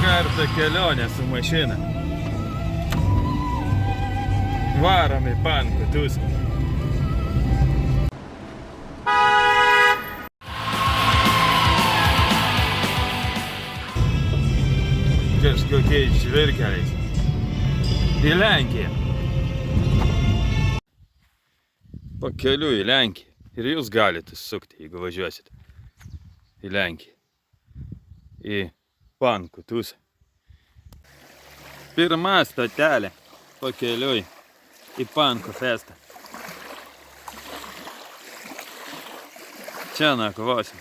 kartą kelionė su mašina. Varom į pankų tūsą. Kažkokiais žvirkeliais. Į Lenkiją. Pakeliu į Lenkiją. Ir jūs galite sukti, jeigu važiuosit į Lenkiją. Į pankų tūsą. Pirma stotelė pakeliui į pankų festą. Čia nakvosim.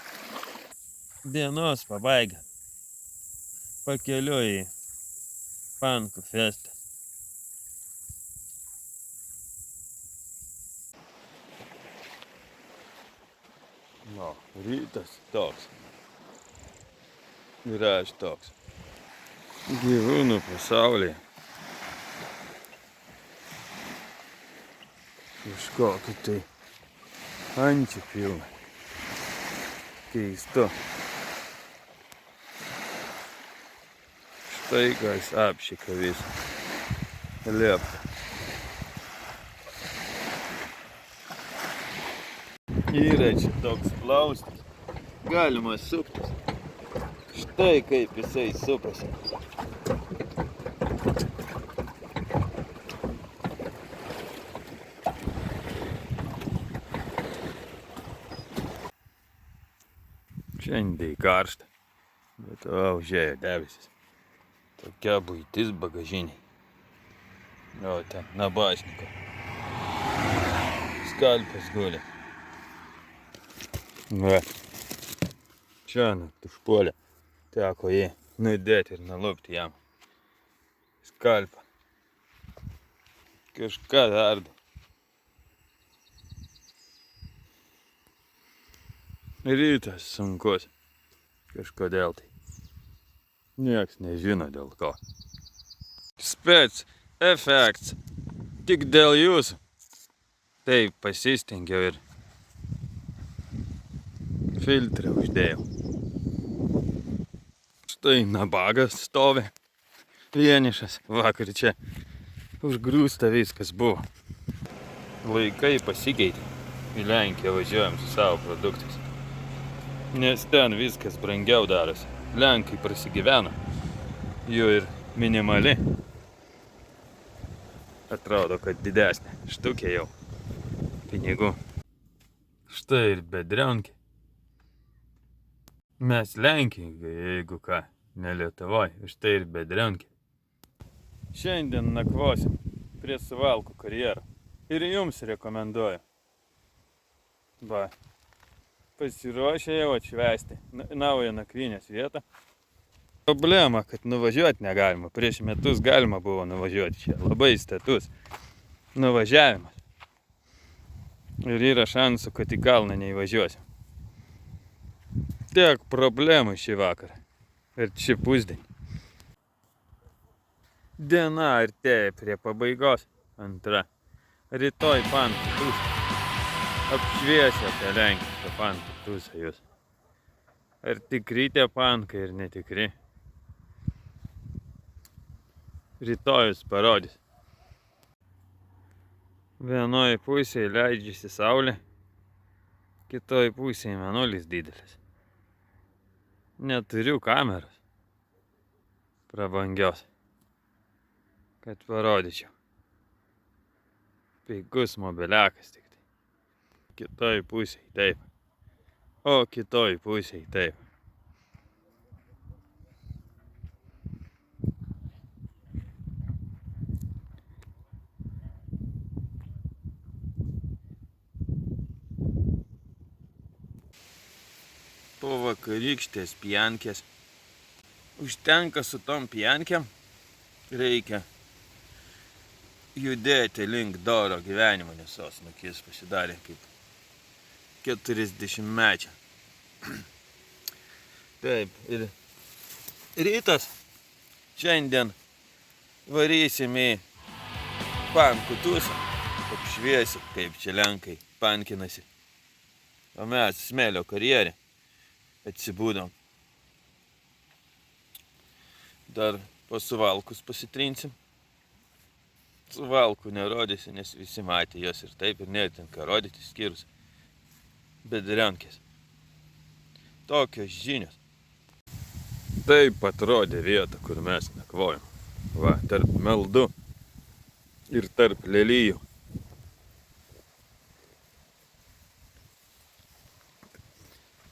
Dienos pabaiga. Pakeliui į pankų festą. No, rytas toks. Ir aš toks. Gyvūnų pasaulyje. Kažkokį tai ančių pilna. Keistu. Štai kas apšika visą. Liepta. Yra čia toks plaustas. Galima suktis. Štai kaip jisai supasi. Šiandien karšta, bet užėjo debesis. Tokia buitis bagažiniai. O ten nabašnikas. Skalpas guli. Va. Čia užpuolė. Teko jį nudėti ir nulupti jam skalpą. Kažką dardo. Rytas sunkus. Kažkodėl tai. Nieks nežino dėl ko. Spec efekts. Tik dėl jūsų. Taip pasistengiau ir filtrą uždėjau. Štai nabagas stovi. Vienišas. Vakar čia užgrūsta viskas buvo. Laikai pasikeitė. Į Lenkiją važiuojam su savo produktais. Nes ten viskas brangiau darosi. Lenkai prasigyvena. Jų ir minimali. Atrodo, kad didesnė. Štukė jau. Pinigų. Štai ir bedrionkė. Mes Lenkijoje, jeigu ką, ne Lietuvoj. Štai ir bedrionkė. Šiandien nakvosim prie Suvalkų karjero. Ir jums rekomenduoju. Va. Pasiruošę jau atšvęsti naują nakvynės vietą. Problema, kad nuvažiuoti negalima. Prieš metus galima buvo nuvažiuoti čia. Labai status nuvažiavimas. Ir yra šansų, kad į kalną neįvažiuosim. Tiek problemų šį vakarą. Ir šį pusdienį. Diena artėja prie pabaigos. Antra. Rytoj pankų tūsą. Apšviesiu apie lenkišką pankų tūsą jūs. Ar tikri tie pankai ir netikri? Rytojus parodys. Vienoj pusėje leidžiasi saulė, kitoj pusėje mėnulis didelis. Neturiu kameros prabangios, kad parodyčiau. Pigus mobiliakas tik tai. Kitoj pusėje taip. O kitoj pusėje taip. Po vakarykštės pjankės. Užtenka su tom pjankėm. Reikia judėti link doro gyvenimo, nes osnukis pasidarė kaip 40-mečia. Taip, ir rytas. Šiandien varysim į pankų tūsą. Apšviesiu, kaip čia lenkai pankinasi. O mes smėlio karjerį atsibūdom. Dar po suvalkus pasitrinsim. Suvalkų nerodysiu, nes visi matė jos ir taip, ir nėra ką rodyti, skyrus Bedrionkės. Tokios žinios. Taip atrodė vieta, kur mes nakvojom. Va, tarp meldų ir tarp lelijų.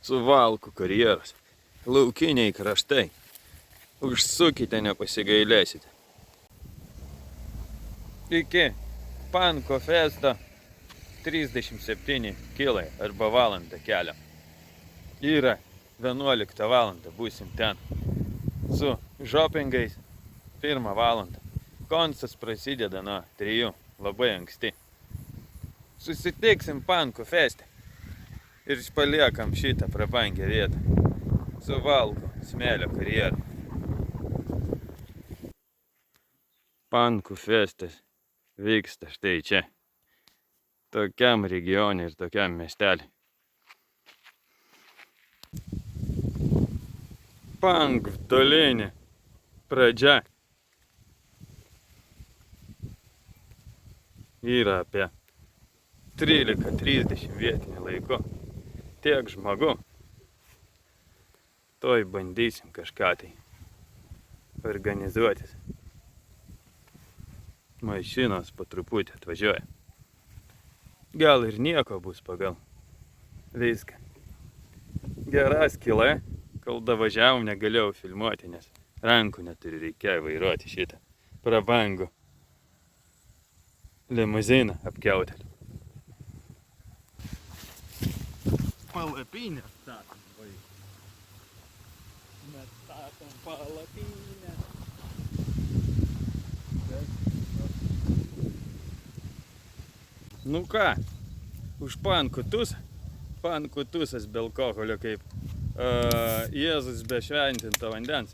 Suvalkų karjeros. Laukiniai kraštai. Užsukite, nepasigailėsite. Iki Panko festo 37 kilai arba valandą kelio. Yra 11 valandą, būsim ten. Su žopingais 1 valandą. Koncas prasideda nuo 3, labai anksti. Susitiksim Panko feste ir paliekam šitą prabangią vietą. Suvalkų smėlio karjerą. Pankų festas vyksta štai čia, tokiam regione ir tokiam miestelį. Pankų tolinė pradžia yra apie 13:30 vietinių laiku. Tiek žmogų. Toj bandysim kažką tai organizuotis. Mašinos po truputį atvažiuoja. Gal ir nieko bus pagal viską. Gera skylė, kol davažiavom negalėjau filmuoti, nes rankų neturi, reikėjo vairuoti šitą prabangų limuziną apkiautelį. Palapinę statom, vaikai. Mes statom palapinę. Nu ką, už pankų tusą. Pankų tusas be alkoholio kaip Jėzus be šventinto vandens.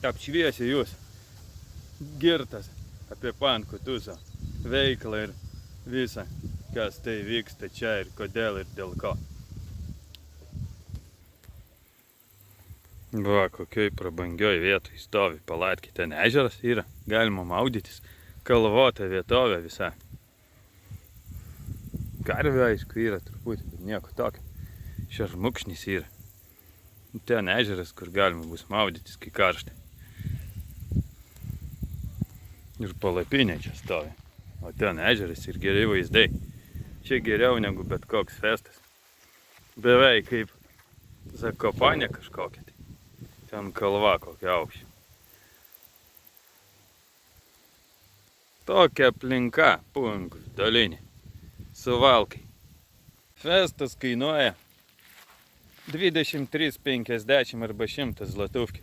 Apšviesiu jūs girtas apie pankų tuso veiklą ir visą, kas tai vyksta čia ir kodėl ir dėl ko. Va, kokioj prabangioj vietoj stovi palatkė. Ten ežeras yra, galima maudytis. Kalvota vietovė visa. Karvių aišku yra truputį, bet nieko tokio. Šermukšnis yra. Ten ežeras, kur galima bus maudytis, kai karšta. Ir palapinė čia stovi. O ten ežeras ir geri vaizdai. Čia geriau negu bet koks festas. Beveik kaip Zakopanė kažkokia. Ten kalva kokia aukščia. Tokia aplinka, Pankų tolinė, Suvalkai. Festas kainuoja 23,50 arba 100 zlatuvkių.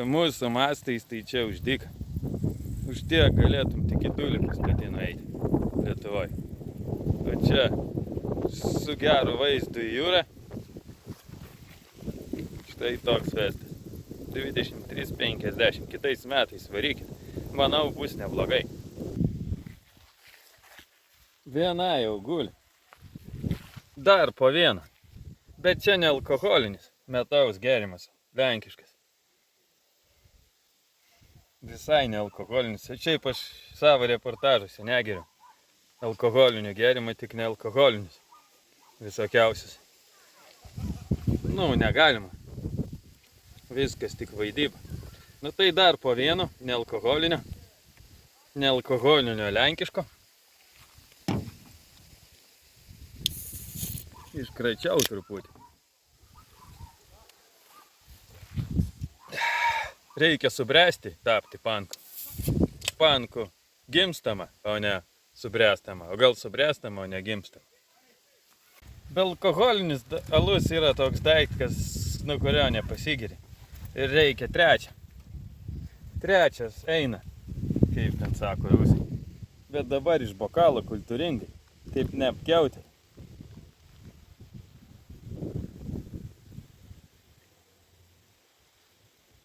Mūsų mastais tai čia už dyką. Už tiek galėtum tik į Tulikus statį nueiti Lietuvoje. O čia su geru vaizdu į jūrą. Štai toks festas. 23,50. Kitais metais varykit. Manau, bus neblogai. Viena jau guli. Dar po vieną. Bet čia ne alkoholinis, metaus gėrimas, lenkiškas. Visai ne alkoholinis. Šiaip aš savo reportažuose negeriu alkoholinių gėrimų, tik ne alkoholinius. Visokiausius. Nu, negalima. Viskas tik vaidyba. Nu tai dar po vieno, nealkoholinio lenkiško. Iškračiau truputį. Reikia subręsti, tapti panku. Panku gimstama, o ne subręstama. O gal subręstama, o ne gimstama. Bealkoholinis alus yra toks daiktas, nuo kurio nepasigiri. Ir reikia trečią. Trečias eina, kaip ten sako rusai. Bet dabar iš bokalo kultūringai, taip neapkiauti.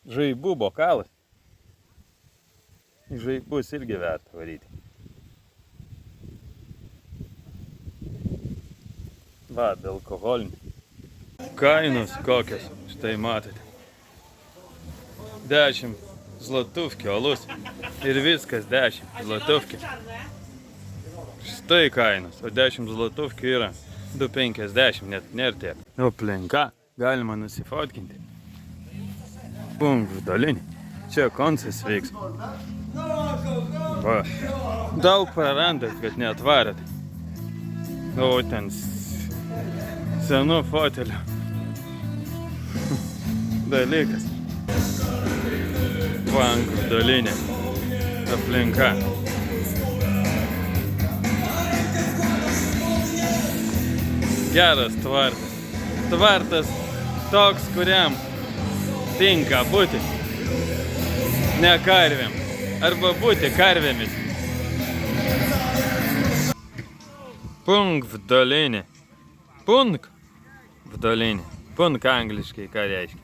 Žaibų bokalas. Į žaibus irgi verta varyti. Va, be alkoholinių. Kainos kokios. Štai matote. 10 zlotuvkių alus. Ir viskas 10 zlotuvkių. Štai kainos. O 10 zlotuvkių yra 2,50, net nėra tiek. Aplinka. Galima nusifotkinti. Punkt Vdolinė. Čia koncas vyks. Va. Daug prarandat, kad neatvarėt. O ten senų fotelių dalykas. Punkt Vdolinė. Aplinka. Geras tvartas. Tvartas toks, kuriam tinka būti ne karvėm, arba būti karvėmis. Punkt Vdolinė. Punkt Vdolinė. Punkt angliškai ką reiškia?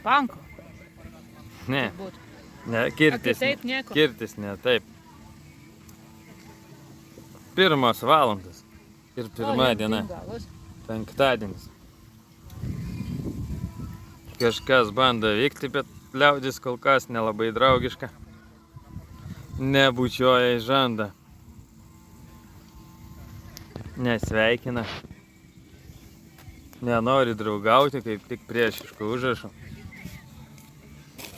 Banko. Ne. Ne, kirtis. Kitaip nieko. Kirtis ne taip. 1 valandas. Ir 1 diena. Penktadienis. Kažkas bando vykti, bet liaudis kol kas nelabai draugiška. Nebučioja į žandą. Nesveikina. Nenori draugauti, kaip tik priešiškų užrašų.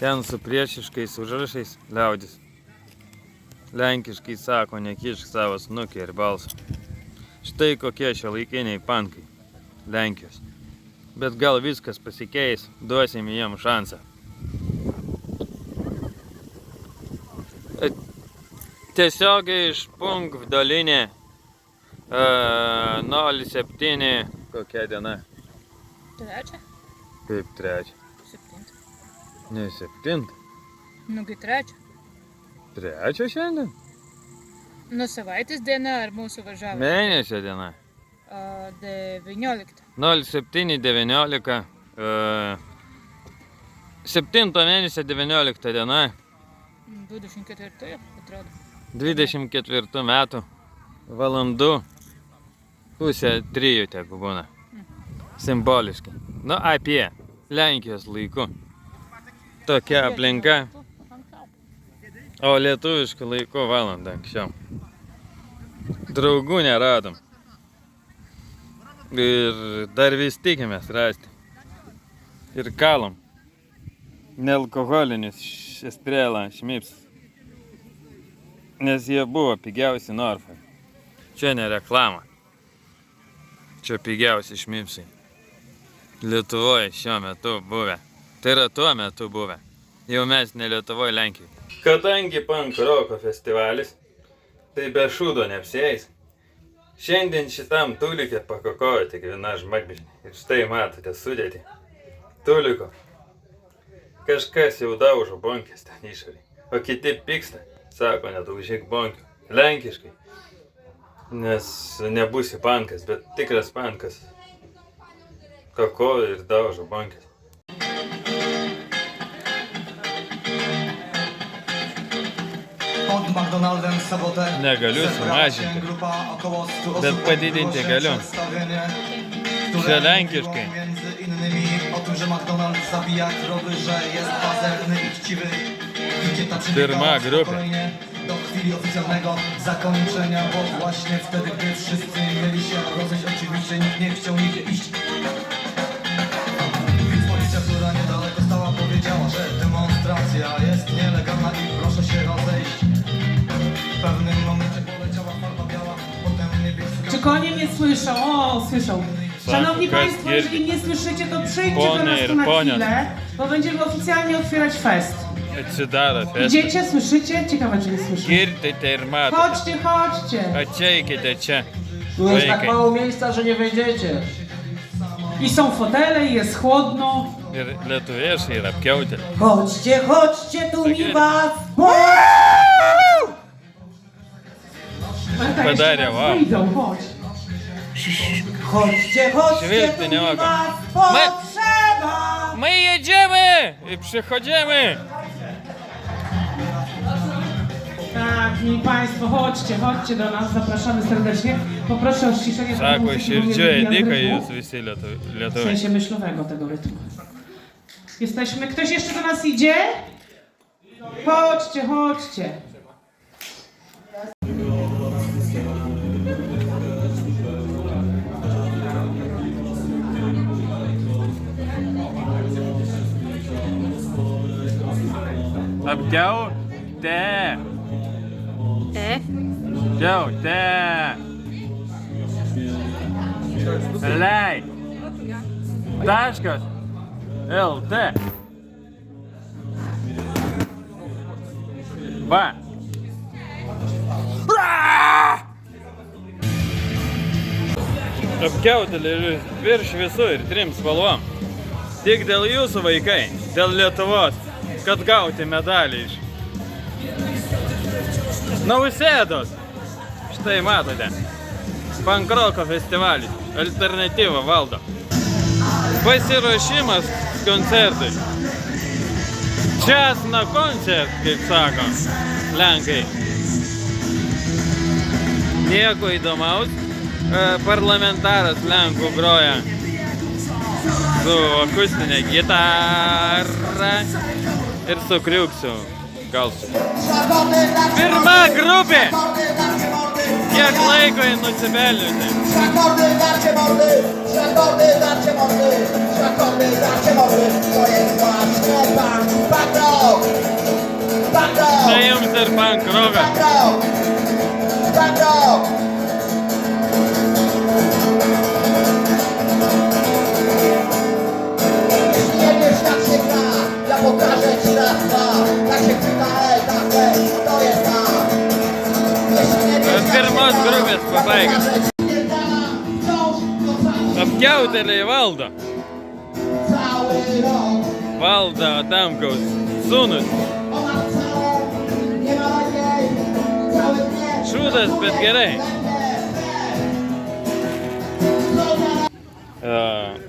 Ten su priešiškais užrašais liaudis. Lenkiškai sako, nekišk savo snukį ir balsą. Štai kokie šiuolaikiniai pankai Lenkijos. Bet gal viskas pasikeis, duosim jiems šansą. Tiesiogiai iš Punkt Vdolinė 07 kokia diena? 3? Kaip 3? 7. Ne 7? Nugi 3. 3 šiandien? Nu savaitės diena ar mūsų važiavo? Mėnesio diena. 19. 07.19. 7 mėnesio 19 diena. 24, atrodo. 24 metų. Valandų. Pusė 3 tegu būna. Simboliškai. Nu, apie Lenkijos laiku. Tokia aplinka. O lietuviškų laiku valandą anksčiau. Draugų neradom. Ir dar vis tikimės rasti. Ir kalom. Nealkoholinis estrela šmips. Nes jie buvo pigiausi Norfai. Čia ne reklama. Čia pigiausi šmipsai. Lietuvoje šiuo metu buvę. Tai yra tuo metu buvę. Jau mes ne Lietuvoje, Lenkijoje. Kadangi punk roko festivalis, tai be šūdo neapsieis. Šiandien šitam tulikė pakokojo tik viena žmogžinė. Ir štai matote sudėtį. Tuliko. Kažkas jau daužo bonkės ten išorį. O kiti pyksta. Sako, nedaužyk bonkių. Lenkiškai. Nes nebūsi pankas, bet tikras pankas. Kakojo ir daužo bonkės. Pod McDonaldem w sobotę Negaliu sumažinti, bet padidinti galiu. Čia lenkiškai. Między innymi o tym, że McDonald's zabija krowy, że jest pazerny i chciwy. Dieta przebiega Firma grupy. spokojnie do chwili oficjalnego zakończenia, bo właśnie wtedy, gdy wszyscy mieli się rozejść, oczywiście nikt nie chciał nigdzie iść. Więc policja, która niedaleko stała, powiedziała, że demonstracja jest nielegalna i proszę się rozejść. W pewnym momencie poleciała farba biała, potem niebieska. Czy konie mnie słyszą? O, słyszą. Szanowni Tak, Państwo, jest. jeżeli nie słyszycie, to przyjdźcie do nas tu na Poner. chwilę, bo będziemy oficjalnie otwierać fest. Atsidaro festą. Idziecie, słyszycie? Ciekawe, czy nie słyszą. Girdite ir matote. Chodźcie, chodźcie. Ateikite čia. Tu jest tak Vaikai. mało miejsca, że nie wejdziecie. I są fotele, i jest chłodno. Ir lietuviešiai ir apkiautėliai. Chodźcie, chodźcie, tu mi was! Pamiętaj, Podarę, jeszcze wow. wyjdą, chodź. Chodźcie, chodźcie, Świetnie, tu nie mi mogę. was potrzeba! My jedziemy i przychodzimy. Tak, Szanowni Państwo, chodźcie do nas, zapraszamy serdecznie. Poproszę o ściszenie Sako muzyki, bo mnie širdžiai wybija z dėka rytmu. jūs visi W lietuviai. sensie myślowego tego rytmu. Jesteśmy. Ktoś jeszcze do nas idzie? Chodźcie. Apgiau te. Apgiau te. Lei. Taškas. LT. Va. Apkiautėlį virš visų ir 3 spalvom. Tik dėl jūsų vaikai, dėl Lietuvos, kad gauti medalį iš Nausėdos. Štai matote, pankroko festivalis, alternatyva valdo. Pasiruošimas koncertui. Čas na koncert, kaip sako lenkai. Nieko įdomaus. Parlamentaras lenkų groja su akustinė gitara ir su kriuksu galsu. Pirma grupė! Kiek laiko į nusibeliusi? Szakordy, darcie mordy, to jest właśnie punk rock. Tai jums ir punk rockas. Punk rock. Jeśli nie wiesz jak się gra, ja pokażę ci raz, dwa. Jak się chwyta tak weź, to jest tak. Jeśli nie wiesz jak się Pirmos gra, grupės pabaiga. Apkiautėliai valdo. Cały rok. Valdo Adamkaus sūnus. Ona całą, nie ma jej, cały dnie. Šūdas, bet gerai.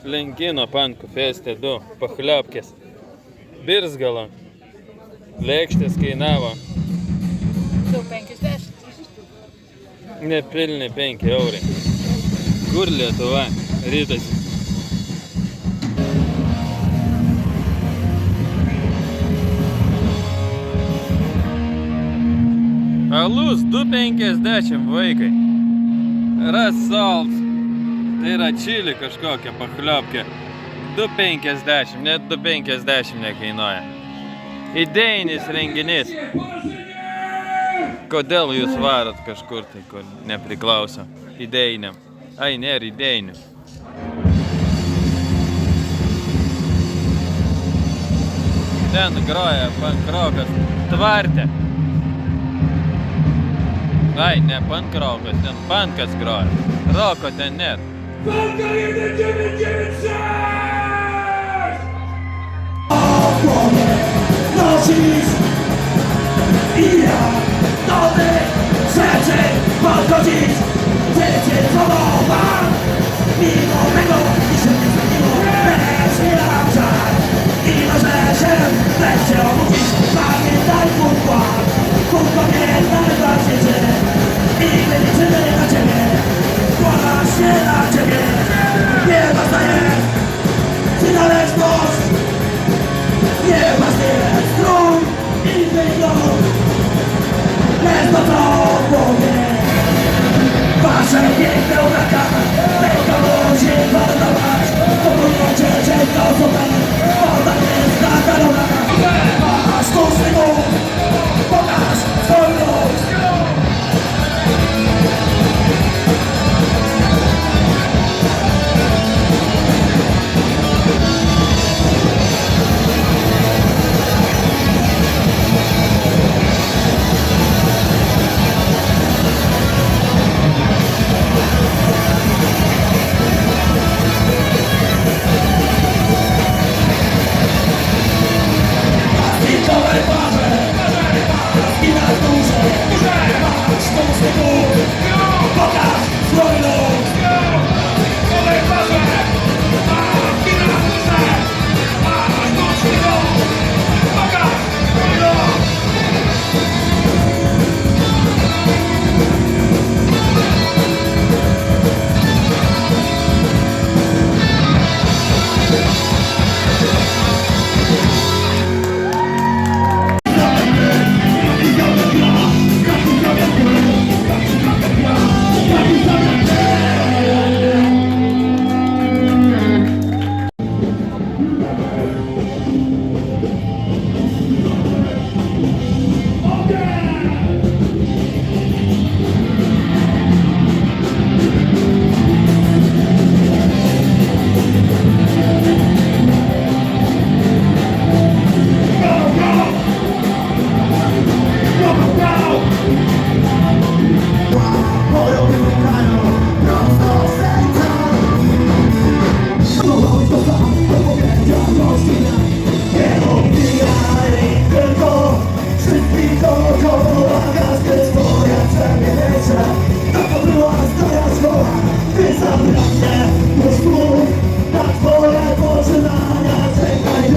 Lenkino pankų feste 2 pachliapkės. Birzgalo. Lėkštės kainavo 2,50. nepilni 5 eurai. Kur Lietuva rytasi? Alus 2,50 vaikai. Rasols. Tai yra čili kažkokia pachliopkė. 2,50, net 2,50 nekainuoja. Idėjinis renginys. Kodėl jūs varot kažkur tai, kur nepriklauso idėjiniam? Ai, nėra idėjinių. Ten groja pankrokas Tvarte. Ai, ne pankrokas, ten pankas groja. Roko ten nėra. Walka 1996! Nosisz i ja nowych rzeczy podchodzisz. Życie złamał mimo mego i się nie zmieniło. Lecz nie dam żal i może się wreszcie obudzić. Pamiętaj kurwa, pamiętaj właśnie że i my liczymy na ciebie. Składasz się na ciebie. Nie ważna jest, czy należność. Nieważny jest strój i wygląd. Jest to co powie. Wasze piękne ubrania, tego musi podobać. dookoła każdy twoja przemieniecie. To była stara szkoła, ty zabraknie, już mów na twoje poczynania. Czekaj,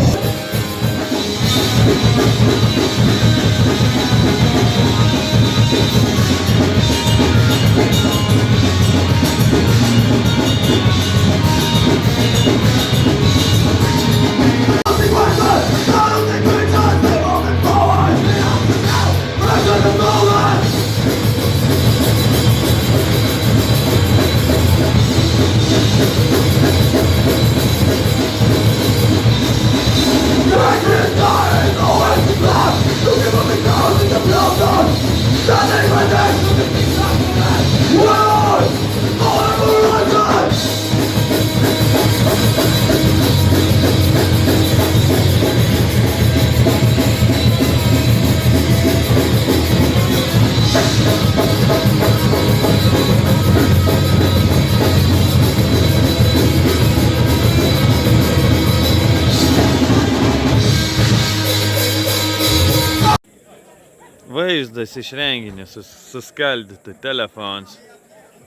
Vaizdas iš renginio suskaldyti telefons.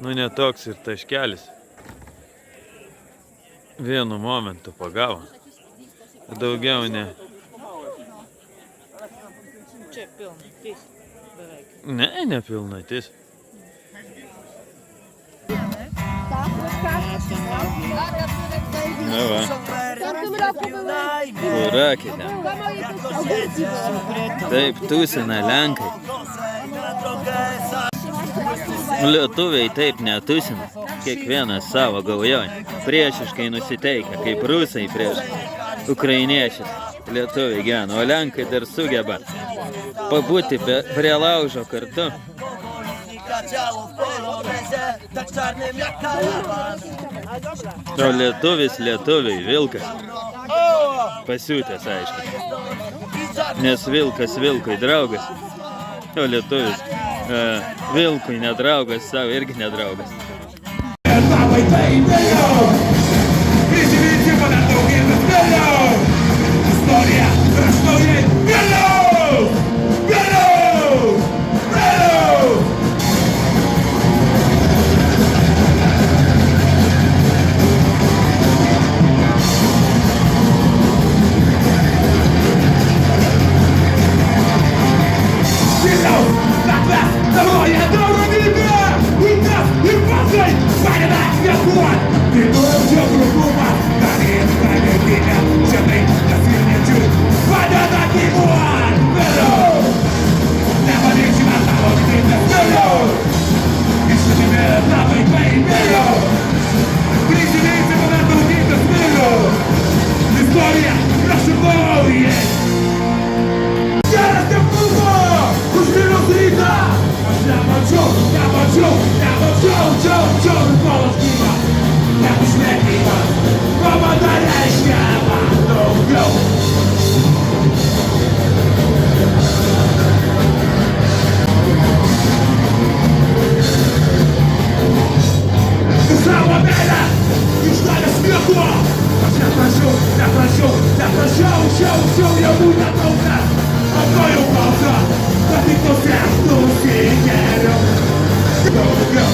Nu ne toks ir taškelis. Vienu momentu pagavo. Daugiau ne. Čia pilnatis beveik. Ne, nepilnatis. No va. Kurakite. Taip, tūsina Lenkai. Lietuviai taip netūsina. Kiekvienas savo gaujoj. Priešiškai nusiteikia, kaip rusai prieš ukrainiečius. Lietuviai gyvena, o Lenkai dar sugeba pabūti prie laužo kartu. O lietuvis lietuviai, vilkas. Pasiūtęs, aišku. Nes vilkas vilkui draugas. O lietuvis vilkui nedraugas, savo irgi nedraugas. Historia krasztuje wielu! Wielu! Wielu! Wielu! Na klas! To moja droga Biblia! I nas, i patrzaj! Panie na światło! Tytułem ciągu guma! Tam jest sprawiedliwia! Ciemnej na silnie ciut! Pania taki mułan! Wielu! Na pamięci ma ta odmienna wielu! Jeszcze nie miałem prawej pej wielu! Kryzynicy momentu nie do zmielu! Historia proszę boje! Teraz to kurwa! Już nie rozrita! Na bocią, Polskiwa! Na uśmiechniwa! Pomagania świata do grą! Cała mera! Już na światło! Zapraszą, ja mój na dobra! A moją pauza! Za tych to zjazdu siedziero! Do grą!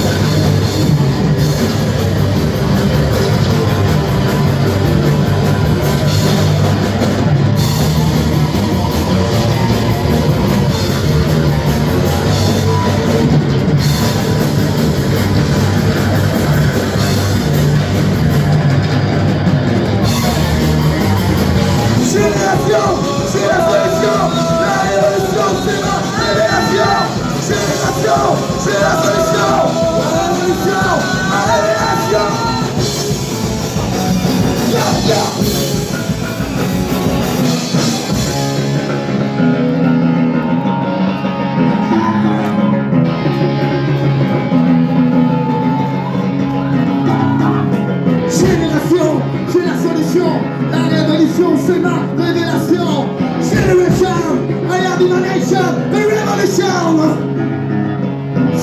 C'est ma révélation. Generation, I am in a nation, the revolution.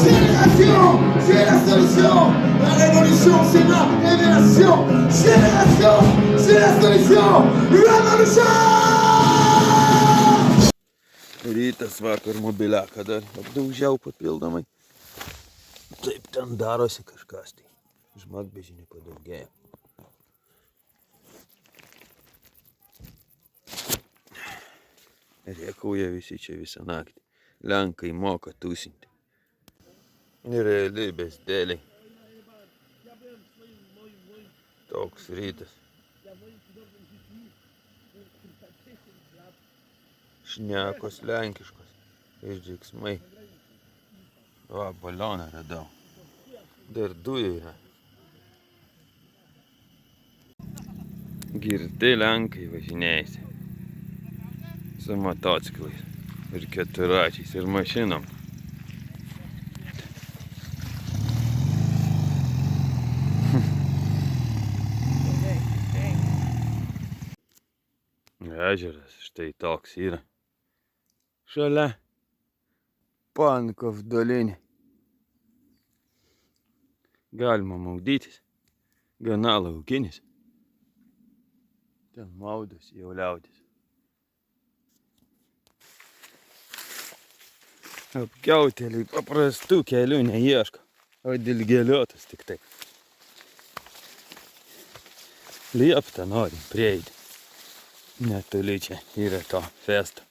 Génération, c'est la solution. La révolution, c'est ma révélation. Génération, c'est la solution. Révolution. rytas vakar mobiliaką dar apdaužiau papildomai. Taip ten darosi kažkas tai. Žmogbežinių padaugėjo. Rėkauja visi čia visą naktį. Lenkai moka tūsinti. Realybės dėliai. Toks rytas. Šnekos lenkiškos. Ir džiksmai. O, balioną radau. Dar dujų yra. Girti lenkai važinėjasi. Su motociklais. Ir keturačiais. Ir mašinom. Ežeras štai toks yra. Šalia Pankov dolinė. Galima maudytis. Gana laukinis. Ten maudosi jau liaudis. Apkiautėliai paprastų kelių neieško, o dilgėliotas tik tai. Lieptą norim prieiti. Netoli čia yra to festo.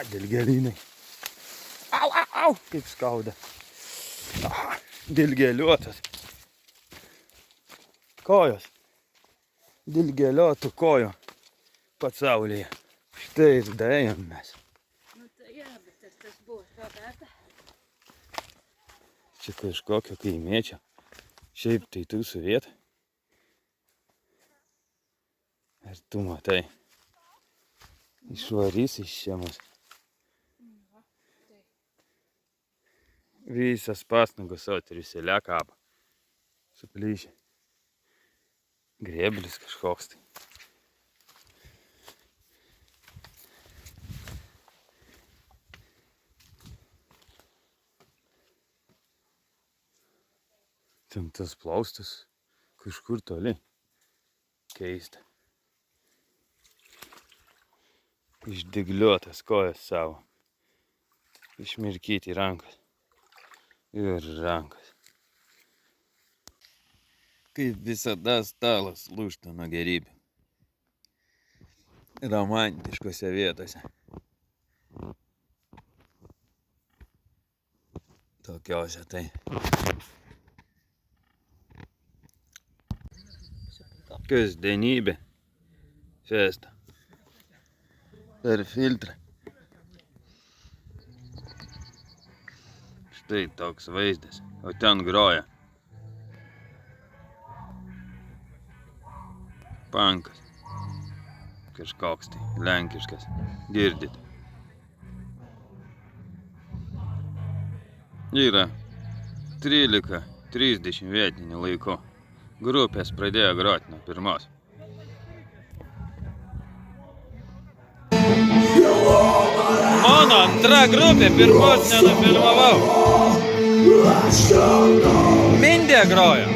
Dilgėlynai. Au, au, au, kaip skauda. Dilgėliuotas. Kojos. Dilgėliotų kojo pasaulyje. Štai ir daėjom mes. Nu tai jo, bet tas buvo švabeta. Čia kažkokio kaimiečio. Šiaip tai tu su vieta. Ar tu matai? Išvarys iš čia mus. Visas pasnagos turi selę kabą. Suplyšę. Grėblis kažkoks tai. Ten tas plaustas kažkur toli. Keista. Išdigliuotas kojas savo. Išmirkyti rankas. Ir rankas. Kaip visada stalas lūžta nuo gerybių. Romantiškose vietose. Tokiose tai. Kasdienybė. Festa. Per filtrą. Štai toks vaizdas. O ten groja. Pankas. Kažkoks tai lenkiškas. Girdit. Yra 13:30 vietinių laikų. Grupės pradėjo groti nuo pirmos. Mano antra grupė pirmos nenufilmavau. Mindė grojo.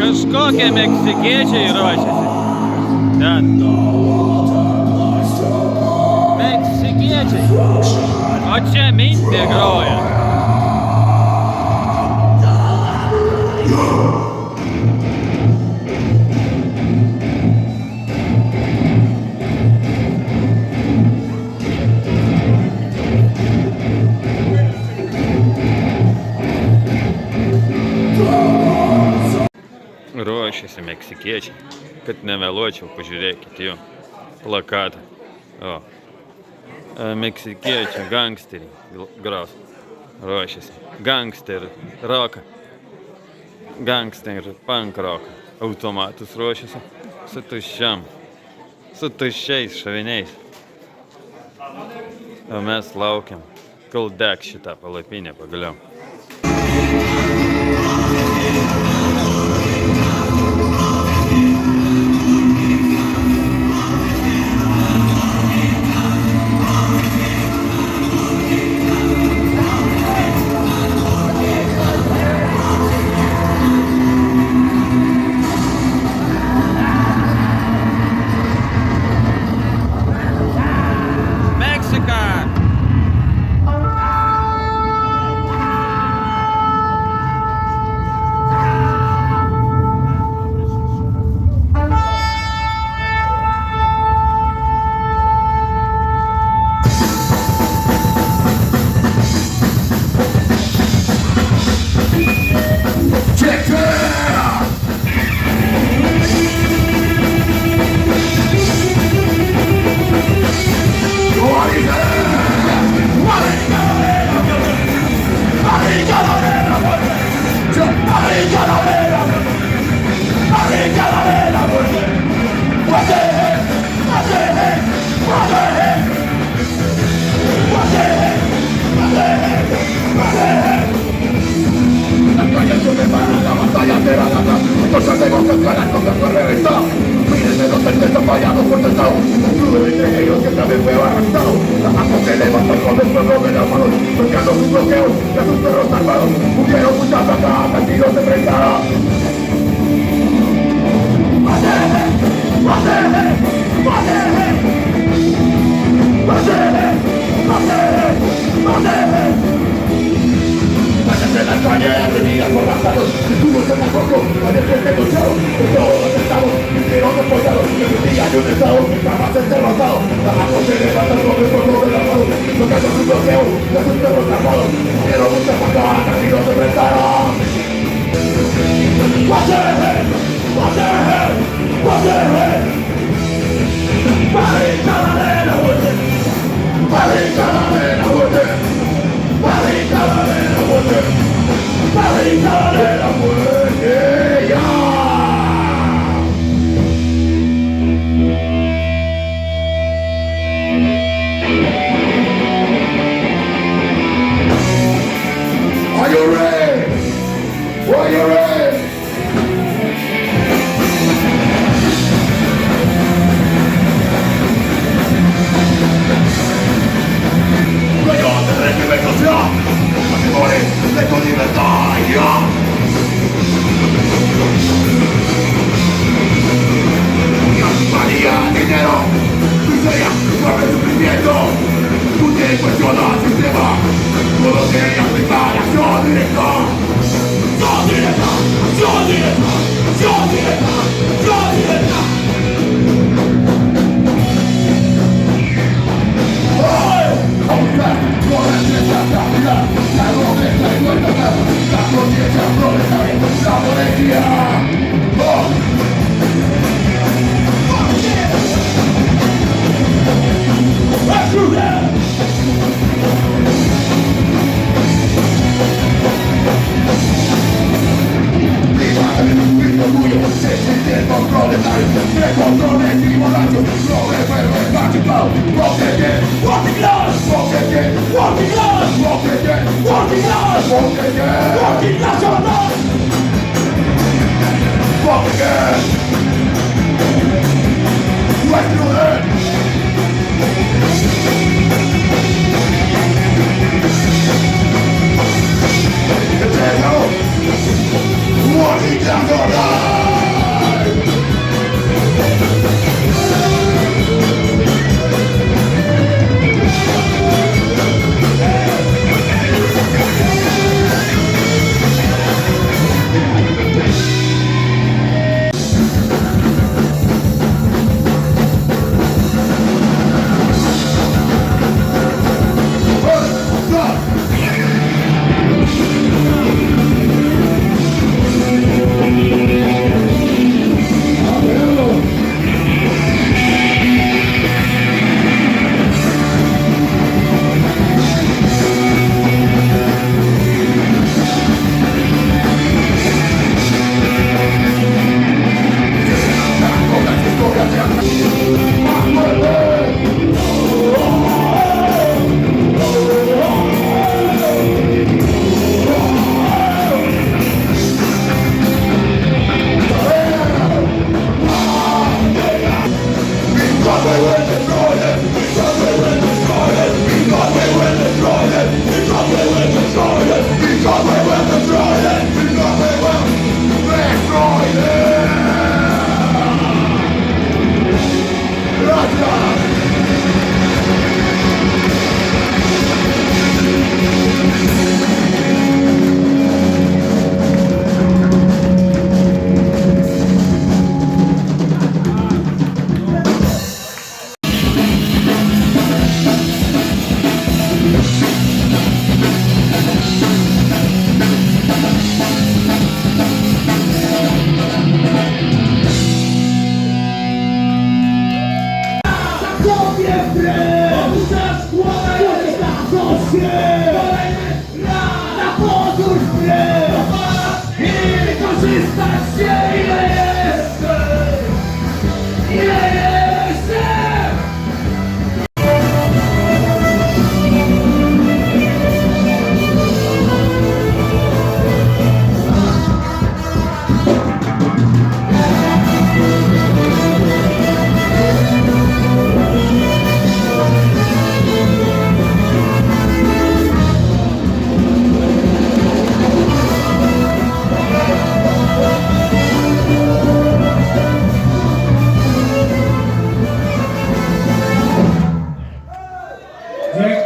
Kažkokie meksikiečiai ruošiasi. Ten. Meksikiečiai. Meksikiečiai. O čia mintė groja. Ruošiasi meksikiečiai. Kad nemeluočiau, pažiūrėkit jų plakatą. O. Meksikiečių gangsteriai gros. Ruošiasi. Gangster roką. Gangster punk roką. Automatus ruošiasi. Su tuščiam. Su tuščiais šoviniais. O mes laukiam, kol deg šitą palapinę pagaliau.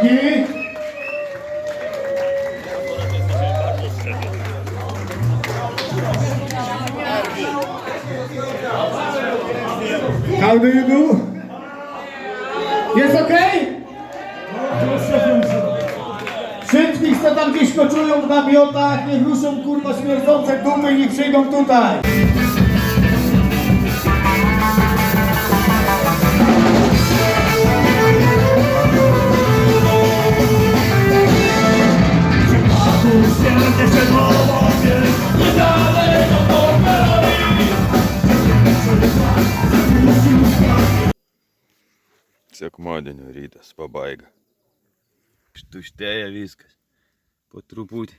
Dzięki. How do you do? Jest okej? Wszystkich, co tam gdzieś koczują w namiotach, niech ruszą kurwa śmierdzące dupy i niech przyjdą tutaj. Sekmadienio rytas pabaiga. Štuštėja viskas. Po truputį.